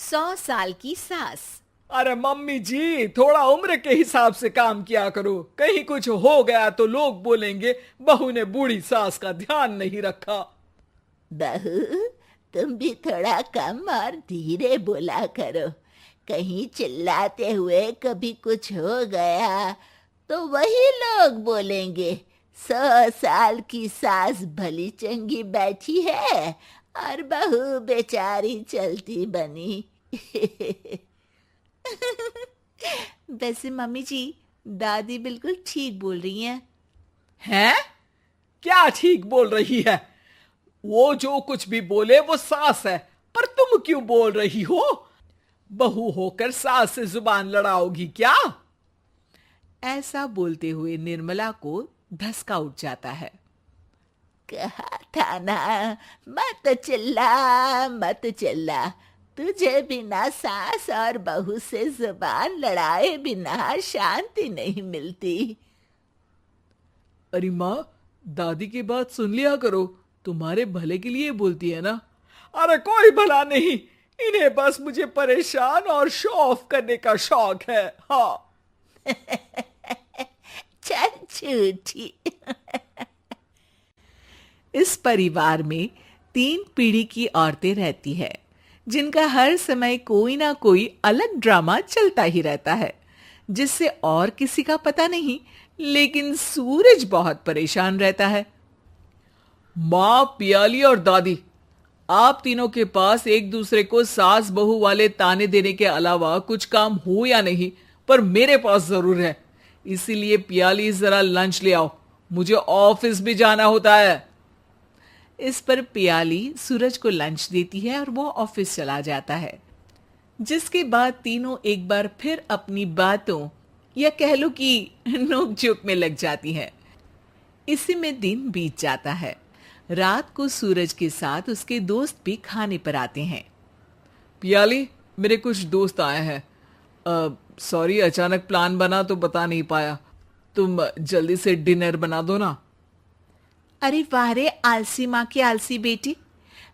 100 साल की सास। अरे मम्मी जी, थोड़ा उम्र के हिसाब से काम किया करो। कहीं कुछ हो गया तो लोग बोलेंगे बहू ने बूढ़ी सास का ध्यान नहीं रखा। बहू, तुम भी थोड़ा कम और धीरे बोला करो। कहीं चिल्लाते हुए कभी कुछ हो गया तो वही लोग बोलेंगे 100 साल की सास भली चंगी बैठी है और बहू बेचारी चलती बनी। वैसे मम्मी जी, दादी बिल्कुल ठीक बोल रही हैं। हैं? क्या ठीक बोल रही है? वो जो कुछ भी बोले वो सास है, पर तुम क्यों बोल रही हो? बहू होकर सास से जुबान लड़ाओगी क्या? ऐसा बोलते हुए निर्मला को धसका उठ जाता है। कहा था ना, मत चिल्ला मत चिल्ला। तुझे बिना सास और बहू से जुबान लड़ाए बिना शांति नहीं मिलती। अरे माँ, दादी की बात सुन लिया करो, तुम्हारे भले के लिए बोलती है ना। अरे कोई भला नहीं, इन्हें बस मुझे परेशान और शो ऑफ करने का शौक है। हाँ। चल झूठी। इस परिवार में 3 पीढ़ी की औरतें रहती है, जिनका हर समय कोई ना कोई अलग ड्रामा चलता ही रहता है, जिससे और किसी का पता नहीं, लेकिन सूरज बहुत परेशान रहता है। माँ, पियाली और दादी, आप तीनों के पास एक दूसरे को सास बहू वाले ताने देने के अलावा कुछ काम हो या नहीं, पर मेरे पास जरूर है। इसीलिए पियाली, जरा लंच ले आओ, मुझे ऑफिस भी जाना होता है। इस पर पियाली सूरज को लंच देती है और वो ऑफिस चला जाता है, जिसके बाद तीनों एक बार फिर अपनी बातों या कह लो कि नोक-झोंक में लग जाती हैं। इसी में दिन बीत जाता है। रात को सूरज के साथ उसके दोस्त भी खाने पर आते हैं। पियाली, मेरे कुछ दोस्त आए हैं। सॉरी, अचानक प्लान बना तो बता नहीं पाया। तुम जल्दी से डिनर बना दो ना। अरे वाह रे आलसी माँ की आलसी बेटी,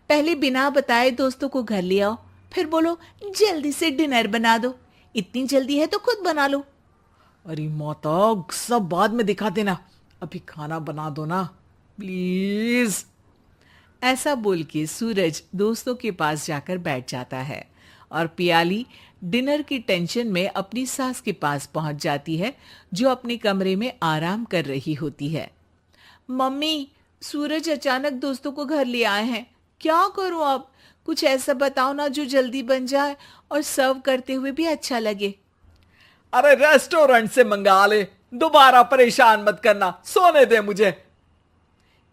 पहले बिना बताए दोस्तों को घर ले आओ, फिर बोलो जल्दी से डिनर बना दो। इतनी जल्दी है तो खुद बना लो। अरे माता, सब बाद में दिखा देना, अभी खाना बना दो ना प्लीज। ऐसा बोल के सूरज दोस्तों के पास जाकर बैठ जाता है और पियाली डिनर की टेंशन में अपनी सास के पास पहुंच जाती है, जो अपने कमरे में आराम कर रही होती है। मम्मी, सूरज अचानक दोस्तों को घर ले आए हैं, क्या करूं अब? कुछ ऐसा बताओ ना जो जल्दी बन जाए और सर्व करते हुए भी अच्छा लगे। अरे रेस्टोरेंट से मंगा ले, दोबारा परेशान मत करना, सोने दे मुझे।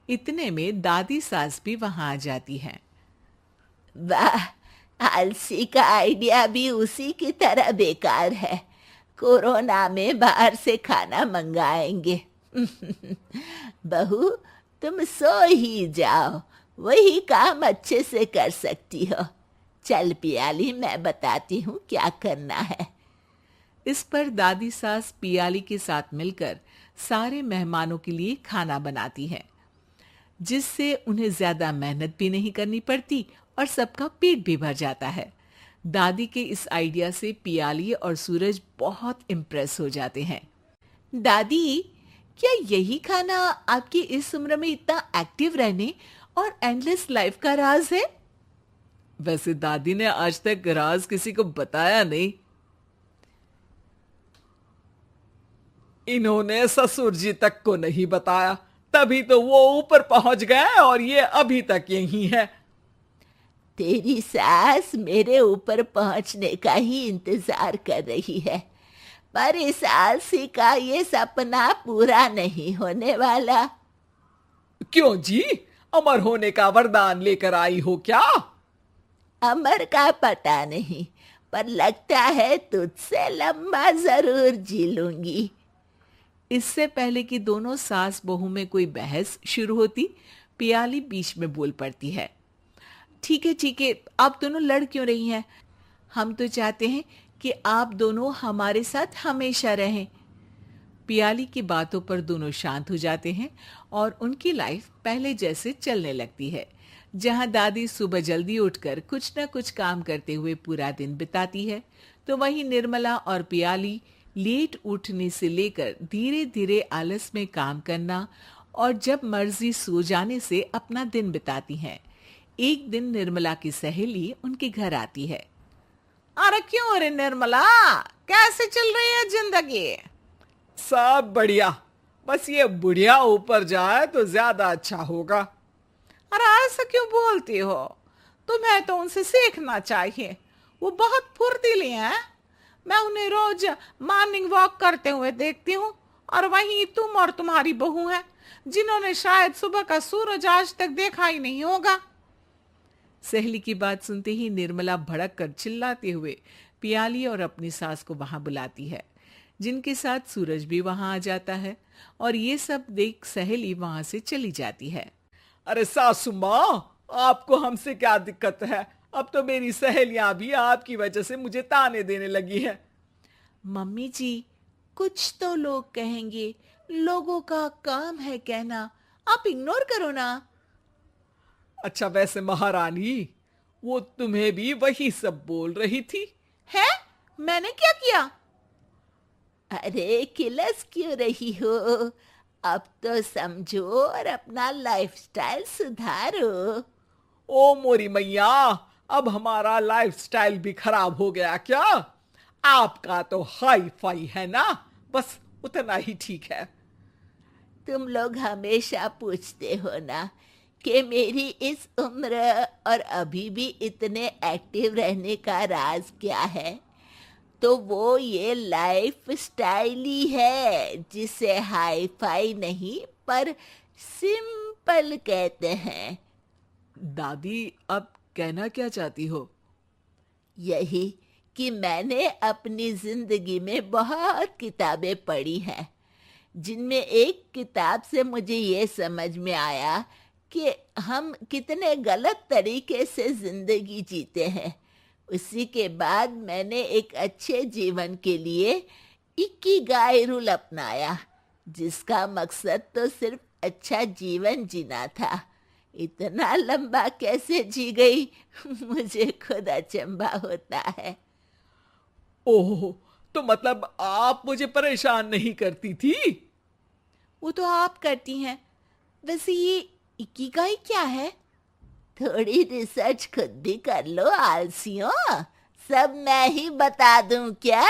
इतने में दादी सास भी वहां आ जाती है। वाह, आलसी का आइडिया भी उसी की तरह बेकार है। कोरोना में बाहर से खाना मंगाएंगे। बहू, तुम सो ही जाओ, वही काम अच्छे से कर सकती हो। चल पियाली, मैं बताती हूँ क्या करना है। इस पर दादी सास पियाली के साथ मिलकर सारे मेहमानों के लिए खाना बनाती है, जिससे उन्हें ज्यादा मेहनत भी नहीं करनी पड़ती और सबका पेट भी भर जाता है। दादी के इस आइडिया से पियाली और सूरज बहुत इम्प्रेस हो जाते हैं। दादी, क्या यही खाना आपकी इस उम्र में इतना एक्टिव रहने और एंडलेस लाइफ का राज है? वैसे दादी ने आज तक राज किसी को बताया नहीं। इन्होंने ससुर जी तक को नहीं बताया, तभी तो वो ऊपर पहुंच गए और ये अभी तक यही है। तेरी सास मेरे ऊपर पहुंचने का ही इंतजार कर रही है, पर इस आलसी का ये सपना पूरा नहीं होने वाला। क्यों जी, अमर होने का वरदान लेकर आई हो क्या? अमर का पता नहीं, पर लगता है तुझसे लंबा जरूर जी लूंगी। इससे पहले कि दोनों सास बहू में कोई बहस शुरू होती, पियाली बीच में बोल पड़ती है। ठीक है, आप दोनों लड़ क्यों रही हैं? हम तो चाहते हैं कि आप दोनों हमारे साथ हमेशा रहें। पियाली की बातों पर दोनों शांत हो जाते हैं और उनकी लाइफ पहले जैसे चलने लगती है, जहां दादी सुबह जल्दी उठकर कुछ न कुछ काम करते हुए पूरा दिन बिताती है, तो वहीं निर्मला और पियाली लेट उठने से लेकर धीरे धीरे आलस में काम करना और जब मर्जी सो जाने से अपना दिन बिताती हैं। एक दिन निर्मला की सहेली उनके घर आती है। अरे क्यों रे निर्मला, कैसे चल रही है जिंदगी? सब बढ़िया, बस ये बुढ़िया ऊपर जाए तो ज्यादा अच्छा होगा। अरे ऐसा क्यों बोलती हो? तुम्हें तो उनसे सीखना चाहिए, वो बहुत फुर्तीली हैं। मैं उन्हें रोज मॉर्निंग वॉक करते हुए देखती हूँ, और वहीं तुम और तुम्हारी बहू है जिन्होंने शायद सुबह का सूरज आज तक देखा ही नहीं होगा। सहेली की बात सुनते ही निर्मला भड़क कर चिल्लाते हुए पियाली और अपनी सास को वहां बुलाती है, जिनके साथ सूरज भी वहां आ जाता है और ये सब देख सहेली वहां से चली जाती है। अरे सासू माँ, आपको हमसे क्या दिक्कत है? अब तो मेरी सहेलियां भी आपकी वजह से मुझे ताने देने लगी है। मम्मी जी, कुछ तो लोग कहेंगे, लोगों का काम है कहना, आप इग्नोर करो ना। अच्छा वैसे महारानी, वो तुम्हें भी वही सब बोल रही थी? है? मैंने क्या किया? अरे किलस क्यों रही हो? अब तो समझो और अपना लाइफस्टाइल सुधारो। ओ मोरी मैया, अब हमारा लाइफस्टाइल भी खराब हो गया क्या? आपका तो हाई फाई है ना, बस उतना ही ठीक है। तुम लोग हमेशा पूछते हो ना कि मेरी इस उम्र और अभी भी इतने एक्टिव रहने का राज क्या है, तो वो ये लाइफ स्टाइल ही है जिसे हाई फाई नहीं पर सिंपल कहते हैं। दादी, अब कहना क्या चाहती हो? यही कि मैंने अपनी जिंदगी में बहुत किताबें पढ़ी हैं, जिनमें एक किताब से मुझे ये समझ में आया कि हम कितने गलत तरीके से जिंदगी जीते हैं। उसी के बाद मैंने एक अच्छे जीवन के लिए इकिगाई रूल अपनाया, जिसका मकसद तो सिर्फ अच्छा जीवन जीना था। इतना लंबा कैसे जी गई मुझे खुद अचंभा होता है। ओह, तो मतलब आप मुझे परेशान नहीं करती थी? वो तो आप करती हैं। वैसे ये इकिगाई क्या है? थोड़ी रिसर्च खुद भी कर लो आलसियों, सब मैं ही बता दूं क्या?